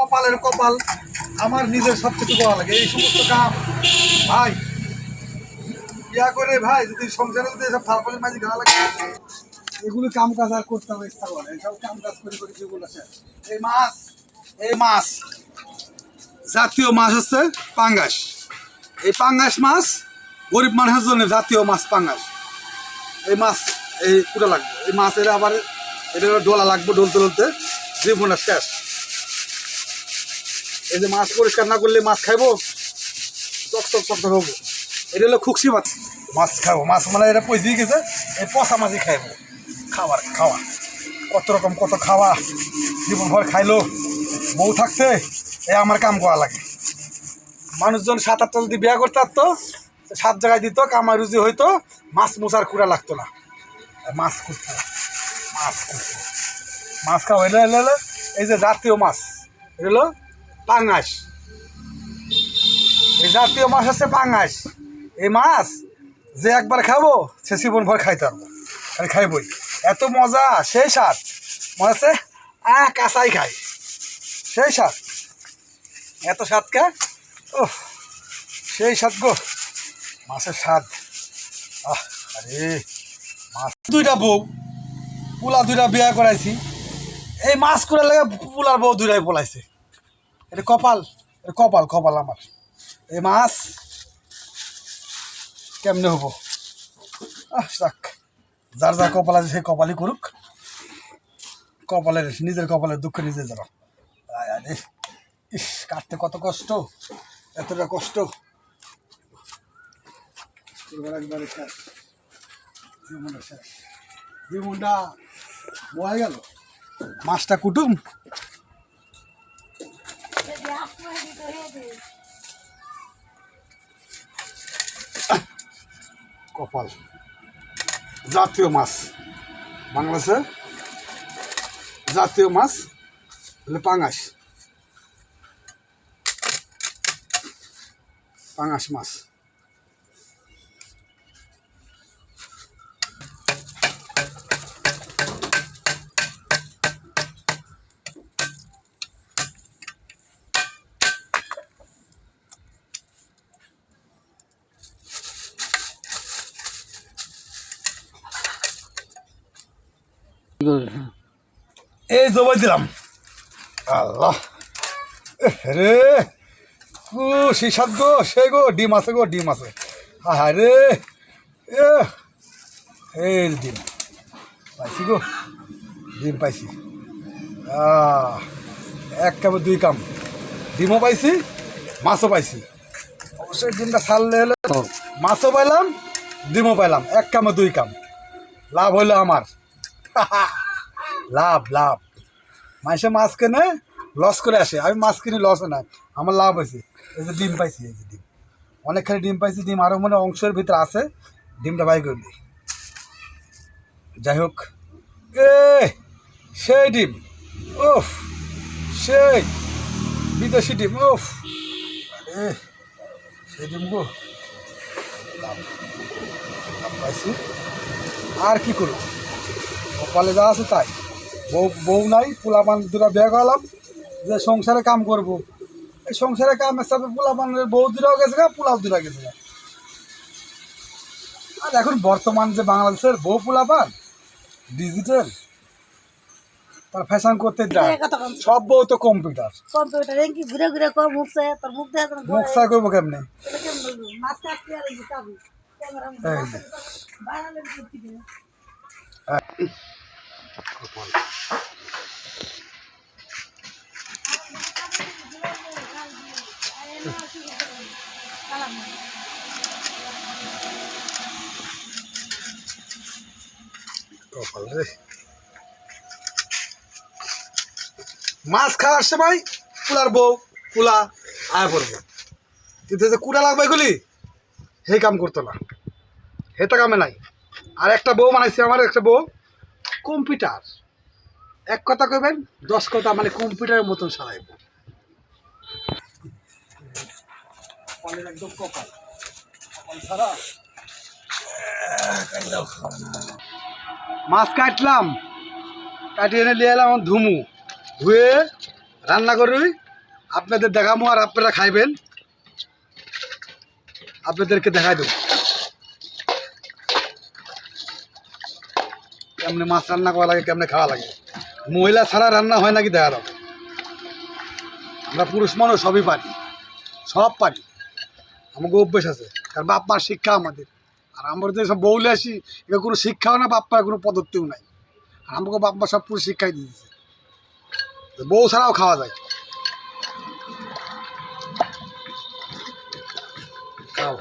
কপালের কপাল আমার নিজের সব কিছু করা লাগে এই সমস্ত কাম ভাই ইয়া করে ভাই যদি সংসারে যদি এসব ফালফালের মাঝে গাড়া লাগে এগুলো কাম কাজ আর করতে হবে ইচ্ছা করে এইসব কাম কাজ করে করে জীবন আছে এই মাছ জাতীয় মাছ হচ্ছে পাঙ্গাস এই পাঙ্গাস মাছ গরিব মানুষের জন্য জাতীয় মাছ পাঙ্গাস এই মাছ এই কুড়া লাগবে এই মাছের আবার এটা ডোলা লাগবে ডলতে ডলতে জীবনের শেষ এই যে মাছ পরিষ্কার না করলে মাছ খাইবো চকচক চকচক হবো এটা হলো খুকসি মাছ মাছ খাবো মাছ মানে এটা পয়সা গেছে এই পচা মাছই খাইবো খাওয়া কত রকম কত খাওয়া জীবন ভর খাইলো বউ থাকতে এ আমার কাম করা লাগে মানুষজন 7-8টা যদি বিয়ে করতে পারতো 7 জায়গায় দিত কামাই রুজি হইতো মাছ মোছার খুঁড়া লাগতো না মাছ খুঁজতো মাছ খাওয়া এলো এই যে জাতীয় মাছ এটা হলো পাঙ্গাস এই জাতীয় মাছ হচ্ছে পাঙ্গাস এই মাছ যে একবার খাবো সে জীবন ভর খাইতে পারবো আমি খাইবই এত মজা সেই স্বাদ মনে হচ্ছে কাঁচাই খাই সেই স্বাদ এত স্বাদ কে ও সেই স্বাদ গো মাছের স্বাদ আরে মাছ দুইটা বউ পোলা দুইটা বিয়ে করাইছি এই মাছ করে লাগে পোলার বউ দুইটাই পলাইছে এটা কপাল কপাল আমার এই মাছ কেমনে হবো যাক যার যার কপাল আছে সেই কপালই করুক নিজের কপালের দুঃখ নিজে যারা আরে ইস কাটতে কত কষ্ট এতটা কষ্ট জীবনটা বয়ে গেল মাছটা কুটুম কপাল জাতীয় মাছ বাংলাদেশের জাতীয় মাছ হলে পাঙ্গাস মাছ এই জবাই দিলাম আল্লাহ রে সেই সাত গো সেই গো ডিম আছে হ্যাঁ রে এই ডিম পাইছি গো ডিম পাইছি এক কামে 2 কাম ডিমও পাইছি মাছও পাইছি অবশ্যই ডিমটা ছাড়লে হলে মাছও পাইলাম ডিমও পাইলাম এক কামে 2 কাম লাভ হইলো আমার লাভ মানুষে মাছ কেনে লস করে আসে আমি মাছ কিনে লস নাই আমার লাভ হয়েছে এই যে ডিম পাইছি এই যে ডিম অনেকখানি ডিম পাইছি ডিম আরও মনে অংশের ভিতরে আছে ডিমটা বাই করে দিই যাই হোক সেই ডিম ওফ সেই বিদেশি ডিম ওফ আরে সেই ডিম গো লাভ পাইছি আর কি করব কপালে যা আছে তাই বউ নাই পোলাপান দুটা বিয়ে করালাম যে সংসারে কাম করব এই সংসারে কাম হিসাবে পোলাপানের বউ দুটাও গেছে গা পোলাও দুটা গেছে গা আর এখন বর্তমান যে বাংলাদেশের বউ পোলাপান ডিজিটাল তার ফ্যাশন করতে যায় সব বউ তো কম্পিউটার কি ঘুরে ঘুরে কর মুখছে তোর মুখ দেখে মুখ চা করবো কেমনে মাছ কাটতে আর এই যাবি বাইরে করতে দিবে মাছ খাওয়ার সময় পোলার বউ পোলা আয়া পড়বো কিন্তু যে কুড়া লাগবে এগুলি সেই কাম করতো না হেটা কামে নাই আর একটা বউ বানাইছে আমার একটা বউ কম্পিউটার এক কথা কইবেন 10 কথা মানে কম্পিউটারের মতন সারাইব একদম কপাল ছাড়া মাছ কাটলাম কাটিয়ে এনে নিয়ে এলাম ধুমু ধুয়ে রান্না করি আপনাদের দেখাবো আর আপনারা খাইবেন, আপনাদেরকে দেখাই দেবো কেমনে মাছ রান্না করা লাগে, কেমনে খাওয়া লাগে। মহিলা ছাড়া রান্না হয় নাকি দেখা যাবে। আমরা পুরুষ মানুষ সবই পারি, সব পারি, আমাকে অভ্যেস আছে, কারণ বাপ মার শিক্ষা আমাদের। আর আমরা যে সব বউলে আসি, এটা কোনো শিক্ষাও না, বাপ মার কোনো পদ্ধতিও নাই। আর আমাকে বাপ মা সব পুরো শিক্ষাই দিয়ে দিচ্ছে, বউ ছাড়াও খাওয়া যায়। খাও।